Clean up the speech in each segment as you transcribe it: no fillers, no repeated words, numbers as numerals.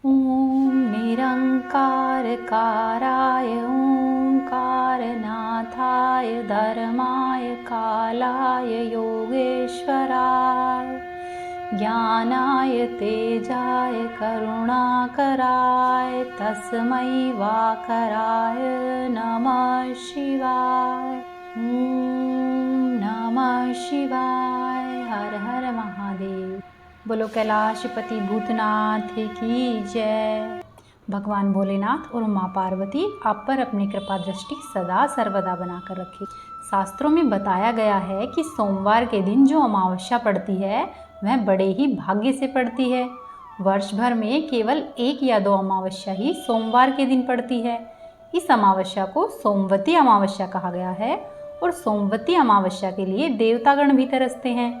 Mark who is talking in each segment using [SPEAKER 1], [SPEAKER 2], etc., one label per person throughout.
[SPEAKER 1] ॐ निरङ्कारकाराय ओङ्कारनाथाय धर्माय कालाय योगेश्वराय ज्ञानाय तेजाय करुणाकराय तस्मै वाकराय नमः शिवाय। ॐ नमः शिवाय। हर हर महादेव। बोलो कैलाशपति भूतनाथ की जय। भगवान भोलेनाथ और माँ पार्वती आप पर अपनी कृपा दृष्टि सदा सर्वदा बनाकर रखे। शास्त्रों में बताया गया है कि सोमवार के दिन जो अमावस्या पड़ती है वह बड़े ही भाग्य से पड़ती है। वर्ष भर में केवल 1 या 2 अमावस्या ही सोमवार के दिन पड़ती है। इस अमावस्या को सोमवती अमावस्या कहा गया है और सोमवती अमावस्या के लिए देवतागण भी तरसते हैं।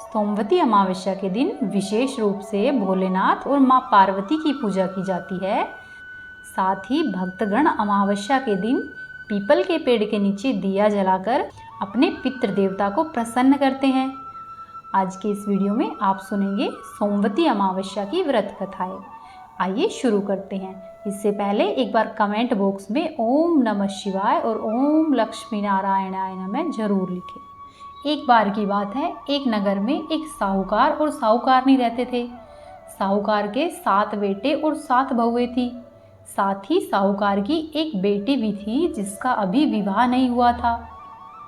[SPEAKER 1] सोमवती अमावस्या के दिन विशेष रूप से भोलेनाथ और माँ पार्वती की पूजा की जाती है। साथ ही भक्तगण अमावस्या के दिन पीपल के पेड़ के नीचे दिया जलाकर अपने पितृ देवता को प्रसन्न करते हैं। आज के इस वीडियो में आप सुनेंगे सोमवती अमावस्या की व्रत कथाएं। आइए शुरू करते हैं। इससे पहले एक बार कमेंट बॉक्स में ओम नमः शिवाय और ओम लक्ष्मी नारायणाय नमः जरूर लिखें। एक बार की बात है, एक नगर में एक साहूकार और साहूकारनी रहते थे। साहूकार के 7 बेटे और 7 बहुएं थी। साथ ही साहूकार की एक बेटी भी थी जिसका अभी विवाह नहीं हुआ था।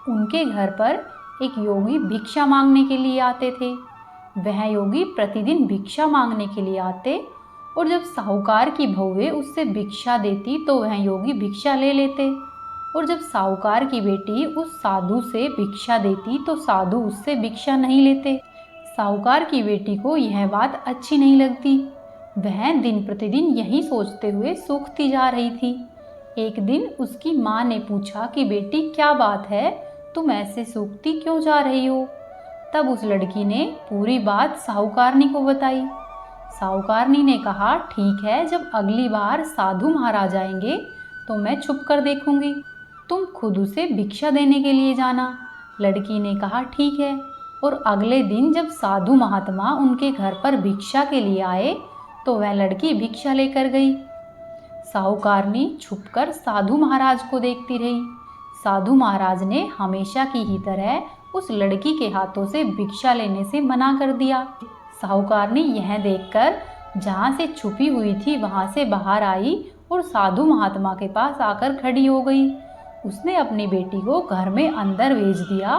[SPEAKER 1] उनके घर पर एक योगी भिक्षा मांगने के लिए आते थे। वह योगी प्रतिदिन भिक्षा मांगने के लिए आते और जब साहूकार की बहुएं उससे भिक्षा देती तो वह योगी भिक्षा ले लेते और जब साहूकार की बेटी उस साधु से भिक्षा देती तो साधु उससे भिक्षा नहीं लेते। साहूकार की बेटी को यह बात अच्छी नहीं लगती। वह दिन प्रतिदिन यही सोचते हुए सूखती जा रही थी। एक दिन उसकी माँ ने पूछा कि बेटी क्या बात है, तुम ऐसे सूखती क्यों जा रही हो। तब उस लड़की ने पूरी बात साहूकारनी को बताई। साहूकारनी ने कहा ठीक है, जब अगली बार साधु महाराज आएंगे तो मैं छुप कर देखूंगी, तुम खुद उसे भिक्षा देने के लिए जाना। लड़की ने कहा ठीक है। और अगले दिन जब साधु महात्मा उनके घर पर भिक्षा के लिए आए तो वह लड़की भिक्षा लेकर गई। साहूकारनी छुपकर साधु महाराज को देखती रही। साधु महाराज ने हमेशा की ही तरह उस लड़की के हाथों से भिक्षा लेने से मना कर दिया। साहूकारनी यह देखकर जहाँ से छुपी हुई थी वहाँ से बाहर आई और साधु महात्मा के पास आकर खड़ी हो गई। उसने अपनी बेटी को घर में अंदर भेज दिया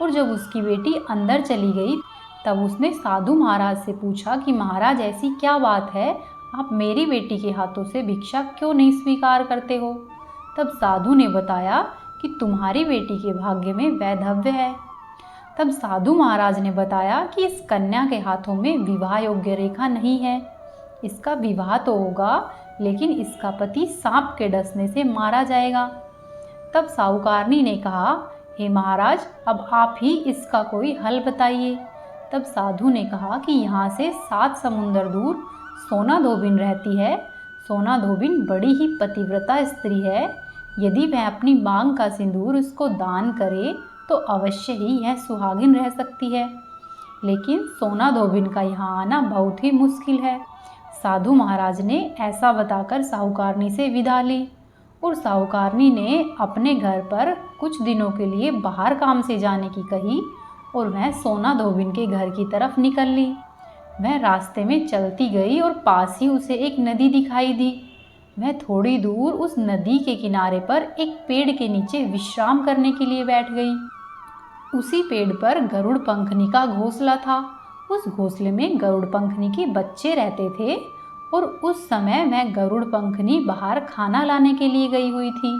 [SPEAKER 1] और जब उसकी बेटी अंदर चली गई तब उसने साधु महाराज से पूछा कि महाराज ऐसी क्या बात है, आप मेरी बेटी के हाथों से भिक्षा क्यों नहीं स्वीकार करते हो। तब साधु ने बताया कि तुम्हारी बेटी के भाग्य में वैधव्य है। तब साधु महाराज ने बताया कि इस कन्या के हाथों में विवाह योग्य रेखा नहीं है। इसका विवाह तो होगा लेकिन इसका पति सांप के डसने से मारा जाएगा। तब साहूकारनी ने कहा हे महाराज, अब आप ही इसका कोई हल बताइए। तब साधु ने कहा कि यहाँ से 7 समुंदर दूर सोना धोबिन रहती है। सोना धोबिन बड़ी ही पतिव्रता स्त्री है। यदि वह अपनी मांग का सिंदूर उसको दान करे तो अवश्य ही यह सुहागिन रह सकती है, लेकिन सोना धोबिन का यहाँ आना बहुत ही मुश्किल है। साधु महाराज ने ऐसा बताकर साहूकारनी से विदा ली और साहूकारनी ने अपने घर पर कुछ दिनों के लिए बाहर काम से जाने की कही और वह सोना धोबिन के घर की तरफ निकल ली। वह रास्ते में चलती गई और पास ही उसे एक नदी दिखाई दी। वह थोड़ी दूर उस नदी के किनारे पर एक पेड़ के नीचे विश्राम करने के लिए बैठ गई। उसी पेड़ पर गरुड़ पंखनी का घोंसला था। उस घोंसले में गरुड़ पंखनी के बच्चे रहते थे और उस समय मैं गरुड़ पंखनी बाहर खाना लाने के लिए गई हुई थी।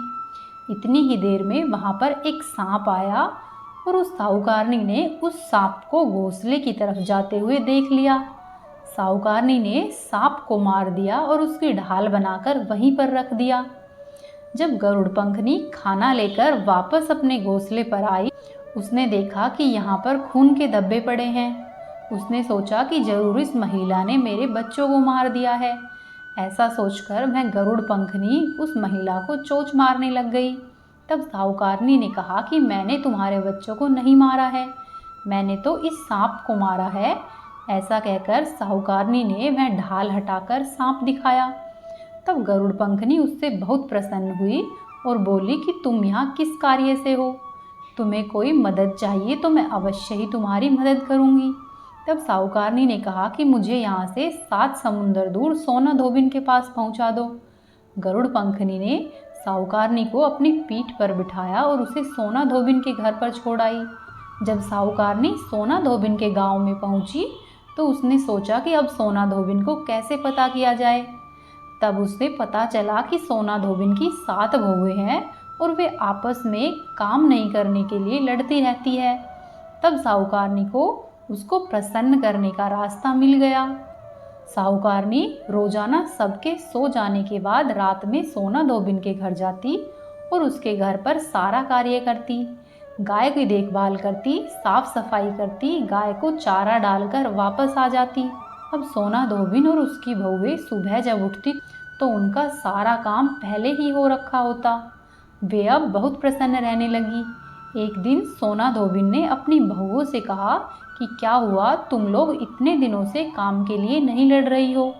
[SPEAKER 1] इतनी ही देर में वहाँ पर एक सांप आया और उस साहूकारनी ने उस सांप को घोंसले की तरफ जाते हुए देख लिया। साहूकारनी ने सांप को मार दिया और उसकी ढाल बनाकर वहीं पर रख दिया। जब गरुड़ पंखनी खाना लेकर वापस अपने घोंसले पर आई, उसने देखा कि यहाँ पर खून के धब्बे पड़े हैं। उसने सोचा कि जरूर इस महिला ने मेरे बच्चों को मार दिया है। ऐसा सोचकर वह गरुड़ पंखनी उस महिला को चोंच मारने लग गई। तब साहूकारनी ने कहा कि मैंने तुम्हारे बच्चों को नहीं मारा है, मैंने तो इस सांप को मारा है। ऐसा कहकर साहूकारनी ने वह ढाल हटाकर सांप दिखाया। तब गरुड़ पंखनी उससे बहुत प्रसन्न हुई और बोली कि तुम यहाँ किस कार्य से हो? तुम्हें कोई मदद चाहिए तो मैं अवश्य ही तुम्हारी मदद करूँगी। तब साहूकारनी ने कहा कि मुझे यहाँ से 7 समुंदर दूर सोना धोबिन के पास पहुँचा दो। गरुड़ पंखनी ने साहूकारनी को अपनी पीठ पर बिठाया और उसे सोना धोबिन के घर पर छोड़ आई। जब साहूकारनी सोना धोबिन के गांव में पहुंची तो उसने सोचा कि अब सोना धोबिन को कैसे पता किया जाए। तब उसे पता चला कि सोना धोबिन की 7 बहुएं हैं और वे आपस में काम नहीं करने के लिए लड़ती रहती है। तब साहूकारनी को उसको प्रसन्न करने का रास्ता मिल गया। साहूकारनी रोजाना सबके सो जाने के बाद रात में सोना धोबिन के घर जाती और उसके घर पर सारा कार्य करती। गाय की देखभाल करती, साफ सफाई करती, गाय को चारा डालकर वापस आ जाती। अब सोना धोबिन और उसकी बहुएं सुबह जब उठती तो उनका सारा काम पहले ही हो रखा होता। वे अब बहुत प्रसन्न रहने लगी। एक दिन सोना धोबिन ने अपनी बहुओं से कहा कि क्या हुआ, तुम लोग इतने दिनों से काम के लिए नहीं लड़ रही हो,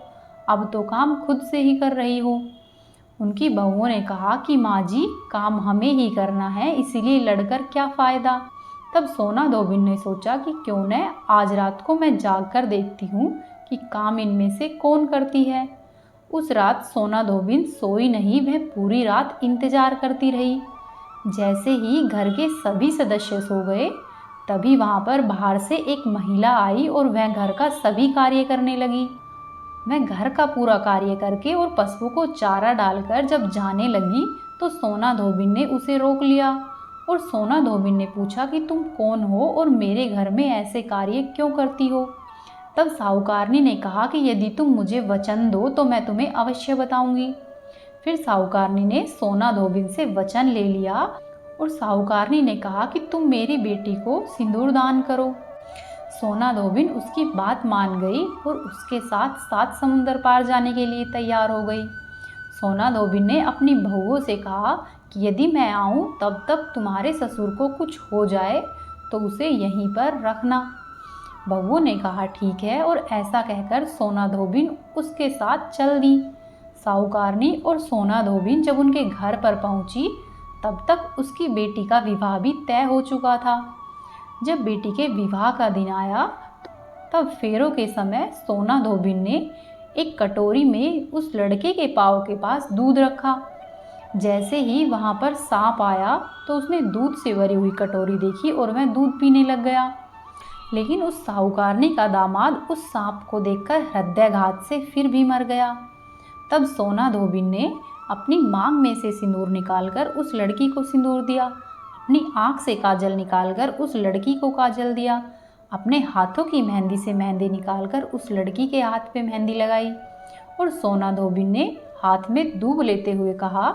[SPEAKER 1] अब तो काम खुद से ही कर रही हो। उनकी बहुओं ने कहा कि माँ जी, काम हमें ही करना है, इसीलिए लड़कर क्या फ़ायदा। तब सोना धोबिन ने सोचा कि क्यों न आज रात को मैं जाग कर देखती हूँ कि काम इनमें से कौन करती है। उस रात सोना धोबिन सोई नहीं, वह पूरी रात इंतजार करती रही। जैसे ही घर के सभी सदस्य सो गए तभी वहाँ पर बाहर से एक महिला आई और वह घर का सभी कार्य करने लगी। वह घर का पूरा कार्य करके और पशुओं को चारा डालकर जब जाने लगी तो सोना धोबिन ने उसे रोक लिया और सोना धोबिन ने पूछा कि तुम कौन हो और मेरे घर में ऐसे कार्य क्यों करती हो। तब साहूकारनी ने कहा कि यदि तुम मुझे वचन दो तो मैं तुम्हें अवश्य बताऊंगी। फिर साहूकारनी ने सोना धोबिन से वचन ले लिया और साहूकारनी ने कहा कि तुम मेरी बेटी को सिंदूर दान करो। सोना धोबिन उसकी बात मान गई और उसके साथ 7 समुंदर पार जाने के लिए तैयार हो गई। सोना धोबिन ने अपनी बहुओं से कहा कि यदि मैं आऊं तब तक तुम्हारे ससुर को कुछ हो जाए तो उसे यहीं पर रखना। बहुओं ने कहा ठीक है और ऐसा कहकर सोना धोबिन उसके साथ चल दी। साहूकारनी और सोना धोबिन जब उनके घर पर पहुंची तब तक उसकी बेटी का विवाह भी तय हो चुका था। जब बेटी के विवाह का दिन आया तब फेरों के समय सोना धोबिन ने एक कटोरी में उस लड़के के पाँव के पास दूध रखा। जैसे ही वहाँ पर सांप आया तो उसने दूध से भरी हुई कटोरी देखी और वह दूध पीने लग गया। लेकिन उस साहूकारनी का दामाद उस सांप को देखकर हृदयाघात से फिर भी मर गया। तब सोना धोबिन ने अपनी मांग में से सिंदूर निकालकर उस लड़की को सिंदूर दिया, अपनी आँख से काजल निकालकर उस लड़की को काजल दिया, अपने हाथों की मेहंदी से मेहंदी निकालकर उस लड़की के हाथ पे मेहंदी लगाई और सोना धोबिन ने हाथ में दूब लेते हुए कहा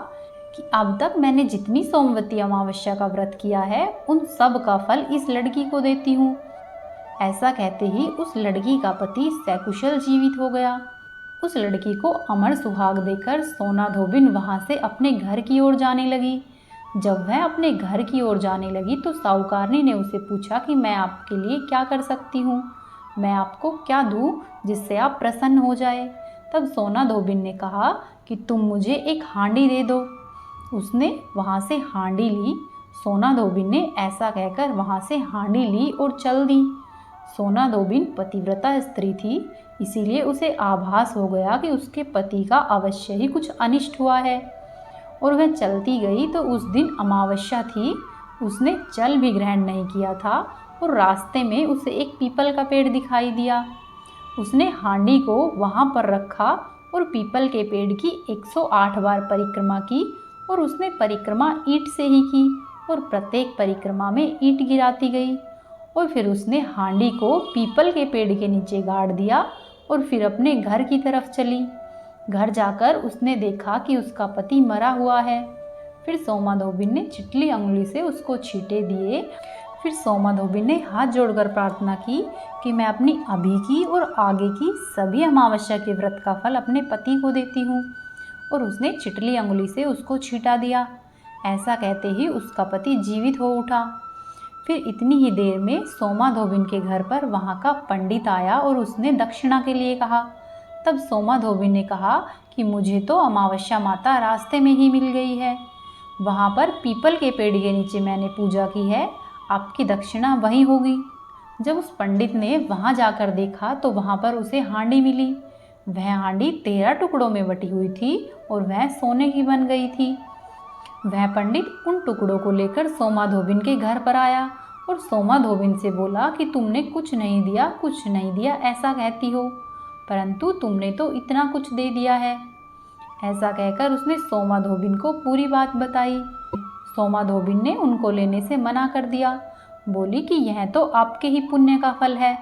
[SPEAKER 1] कि अब तक मैंने जितनी सोमवती अमावस्या का व्रत किया है उन सब का फल इस लड़की को देती हूँ। ऐसा कहते ही उस लड़की का पति सकुशल जीवित हो गया। उस लड़की को अमर सुहाग देकर सोना धोबिन वहाँ से अपने घर की ओर जाने लगी। जब वह अपने घर की ओर जाने लगी तो साहूकारनी ने उसे पूछा कि मैं आपके लिए क्या कर सकती हूँ, मैं आपको क्या दूँ जिससे आप प्रसन्न हो जाए। तब सोना धोबिन ने कहा कि तुम मुझे एक हांडी दे दो। उसने वहाँ से हांडी ली। सोना धोबिन ने ऐसा कहकर वहाँ से हांडी ली और चल दी। सोना धोबिन पतिव्रता स्त्री थी, इसीलिए उसे आभास हो गया कि उसके पति का अवश्य ही कुछ अनिष्ट हुआ है और वह चलती गई। तो उस दिन अमावस्या थी, उसने जल भी ग्रहण नहीं किया था और रास्ते में उसे एक पीपल का पेड़ दिखाई दिया। उसने हांडी को वहाँ पर रखा और पीपल के पेड़ की 108 बार परिक्रमा की और उसने परिक्रमा ईंट से ही की और प्रत्येक परिक्रमा में ईंट गिराती गई और फिर उसने हांडी को पीपल के पेड़ के नीचे गाड़ दिया और फिर अपने घर की तरफ चली। घर जाकर उसने देखा कि उसका पति मरा हुआ है। फिर सोमा धोबिन ने चिटली अंगुली से उसको छींटे दिए। फिर सोमा धोबिन ने हाथ जोड़कर प्रार्थना की कि मैं अपनी अभी की और आगे की सभी अमावस्या के व्रत का फल अपने पति को देती हूँ और उसने चिटली अंगुली से उसको छींटा दिया। ऐसा कहते ही उसका पति जीवित हो उठा। फिर इतनी ही देर में सोमा धोबिन के घर पर वहाँ का पंडित आया और उसने दक्षिणा के लिए कहा। तब सोमा धोबिन ने कहा कि मुझे तो अमावस्या माता रास्ते में ही मिल गई है, वहाँ पर पीपल के पेड़ के नीचे मैंने पूजा की है, आपकी दक्षिणा वहीं होगी। जब उस पंडित ने वहाँ जाकर देखा तो वहाँ पर उसे हांडी मिली। वह हांडी 13 टुकड़ों में बटी हुई थी और वह सोने की बन गई थी। वह पंडित उन टुकड़ों को लेकर सोमा धोबिन के घर पर आया और सोमा धोबिन से बोला कि तुमने कुछ नहीं दिया, कुछ नहीं दिया ऐसा कहती हो, परंतु तुमने तो इतना कुछ दे दिया है। ऐसा कहकर उसने सोमा धोबिन को पूरी बात बताई। सोमा धोबिन ने उनको लेने से मना कर दिया, बोली कि यह तो आपके ही पुण्य का फल है।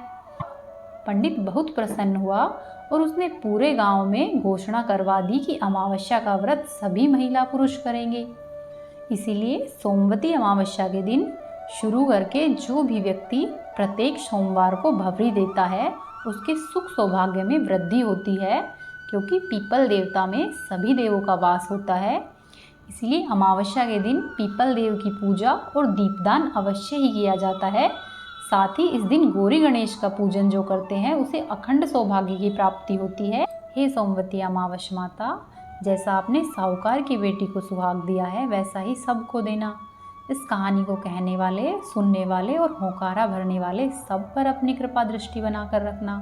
[SPEAKER 1] पंडित बहुत प्रसन्न हुआ और उसने पूरे गांव में घोषणा करवा दी कि अमावस्या का व्रत सभी महिला पुरुष करेंगे। इसीलिए सोमवती अमावस्या के दिन शुरू करके जो भी व्यक्ति प्रत्येक सोमवार को भवरी देता है उसके सुख सौभाग्य में वृद्धि होती है, क्योंकि पीपल देवता में सभी देवों का वास होता है। इसलिए अमावस्या के दिन पीपल देव की पूजा और दीपदान अवश्य ही किया जाता है। साथ ही इस दिन गौरी गणेश का पूजन जो करते हैं उसे अखंड सौभाग्य की प्राप्ति होती है। हे सोमवती अमावस्या माता, जैसा आपने साहूकार की बेटी को सुहाग दिया है वैसा ही सबको देना। इस कहानी को कहने वाले, सुनने वाले और होकारा भरने वाले सब पर अपनी कृपा दृष्टि बनाकर रखना।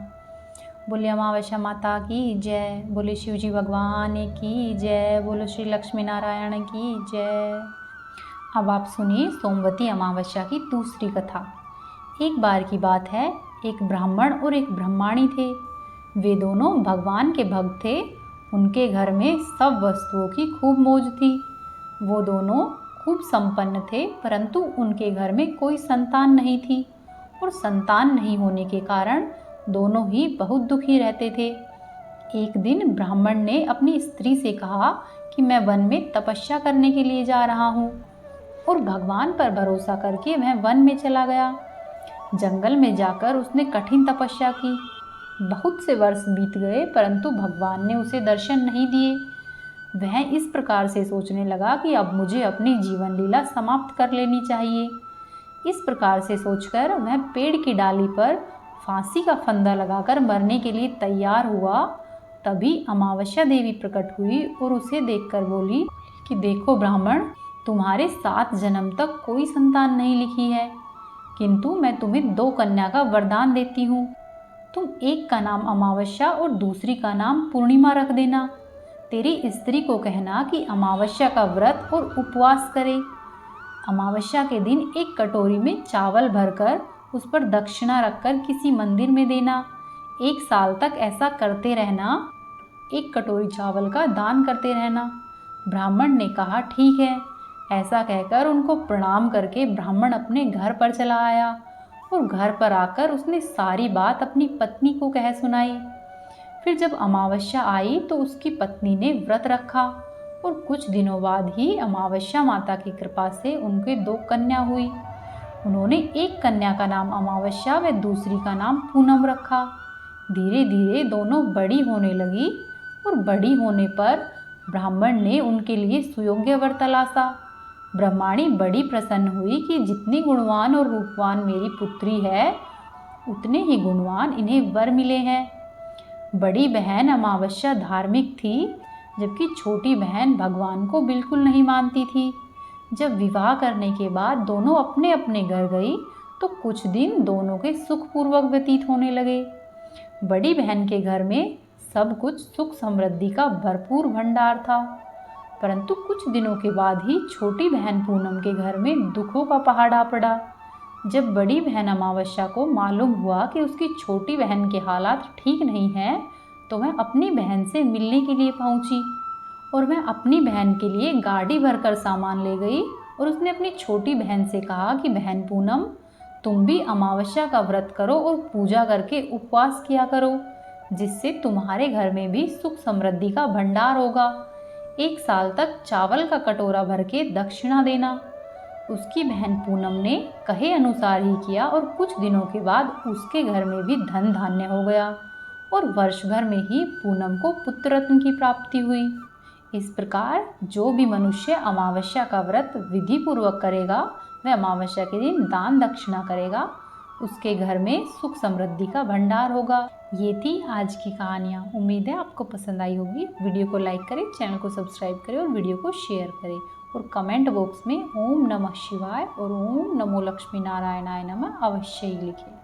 [SPEAKER 1] बोले अमावस्या माता की जय, बोले शिवजी भगवान की जय, बोलो श्री लक्ष्मी नारायण की जय। अब आप सुनिए सोमवती अमावस्या की दूसरी कथा। एक बार की बात है, एक ब्राह्मण और एक ब्रह्माणी थे। वे दोनों भगवान के भक्त थे। उनके घर में सब वस्तुओं की खूब मौज थी। वो दोनों खूब संपन्न थे, परंतु उनके घर में कोई संतान नहीं थी और संतान नहीं होने के कारण दोनों ही बहुत दुखी रहते थे। एक दिन ब्राह्मण ने अपनी स्त्री से कहा कि मैं वन में तपस्या करने के लिए जा रहा हूँ, और भगवान पर भरोसा करके वह वन में चला गया। जंगल में जाकर उसने कठिन तपस्या की। बहुत से वर्ष बीत गए परंतु भगवान ने उसे दर्शन नहीं दिए। वह इस प्रकार से सोचने लगा कि अब मुझे अपनी जीवन लीला समाप्त कर लेनी चाहिए। इस प्रकार से सोचकर वह पेड़ की डाली पर फांसी का फंदा लगाकर मरने के लिए तैयार हुआ। तभी अमावस्या देवी प्रकट हुई और उसे देखकर बोली कि देखो ब्राह्मण, तुम्हारे 7 जन्म तक कोई संतान नहीं लिखी है, किंतु मैं तुम्हें 2 कन्या का वरदान देती हूँ। तुम एक का नाम अमावस्या और दूसरी का नाम पूर्णिमा रख देना। तेरी स्त्री को कहना कि अमावस्या का व्रत और उपवास करे। अमावस्या के दिन एक कटोरी में चावल भरकर उस पर दक्षिणा रखकर किसी मंदिर में देना। 1 साल तक ऐसा करते रहना। 1 कटोरी चावल का दान करते रहना। ब्राह्मण ने कहा ठीक है। ऐसा कहकर उनको प्रणाम करके ब्राह्मण अपने घर पर चला आया और घर पर आकर उसने सारी बात अपनी पत्नी को कह सुनाई। फिर जब अमावस्या आई तो उसकी पत्नी ने व्रत रखा और कुछ दिनों बाद ही अमावस्या माता की कृपा से उनके 2 कन्या हुई। उन्होंने एक कन्या का नाम अमावस्या व दूसरी का नाम पूनम रखा। धीरे धीरे दोनों बड़ी होने लगी और बड़ी होने पर ब्राह्मण ने उनके लिए सुयोग्य वर तलाशा। ब्रह्माणी बड़ी प्रसन्न हुई कि जितनी गुणवान और रूपवान मेरी पुत्री है उतने ही गुणवान इन्हें वर मिले हैं। बड़ी बहन अमावस्या धार्मिक थी, जबकि छोटी बहन भगवान को बिल्कुल नहीं मानती थी। जब विवाह करने के बाद दोनों अपने अपने घर गई तो कुछ दिन दोनों के सुखपूर्वक व्यतीत होने लगे। बड़ी बहन के घर में सब कुछ सुख समृद्धि का भरपूर भंडार था, परंतु कुछ दिनों के बाद ही छोटी बहन पूनम के घर में दुखों का पहाड़ आ पड़ा। जब बड़ी बहन अमावस्या को मालूम हुआ कि उसकी छोटी बहन के हालात ठीक नहीं हैं, तो वह अपनी बहन से मिलने के लिए पहुंची और वह अपनी बहन के लिए गाड़ी भरकर सामान ले गई और उसने अपनी छोटी बहन से कहा कि बहन पूनम, तुम भी अमावस्या का व्रत करो और पूजा करके उपवास किया करो, जिससे तुम्हारे घर में भी सुख समृद्धि का भंडार होगा। 1 साल तक चावल का कटोरा भर के दक्षिणा देना। उसकी बहन पूनम ने कहे अनुसार ही किया और कुछ दिनों के बाद उसके घर में भी धन धान्य हो गया और वर्ष भर में ही पूनम को पुत्र रत्न की प्राप्ति हुई। इस प्रकार जो भी मनुष्य अमावस्या का व्रत विधि पूर्वक करेगा वह अमावस्या के दिन दान दक्षिणा करेगा, उसके घर में सुख समृद्धि का भंडार होगा। ये थी आज की कहानियाँ। उम्मीद है आपको पसंद आई होगी। वीडियो को लाइक करें, चैनल को सब्सक्राइब करें और वीडियो को शेयर करें। और कमेंट बॉक्स में ओम नमः शिवाय और ओम नमो लक्ष्मी नारायणाय नमः अवश्य ही लिखें।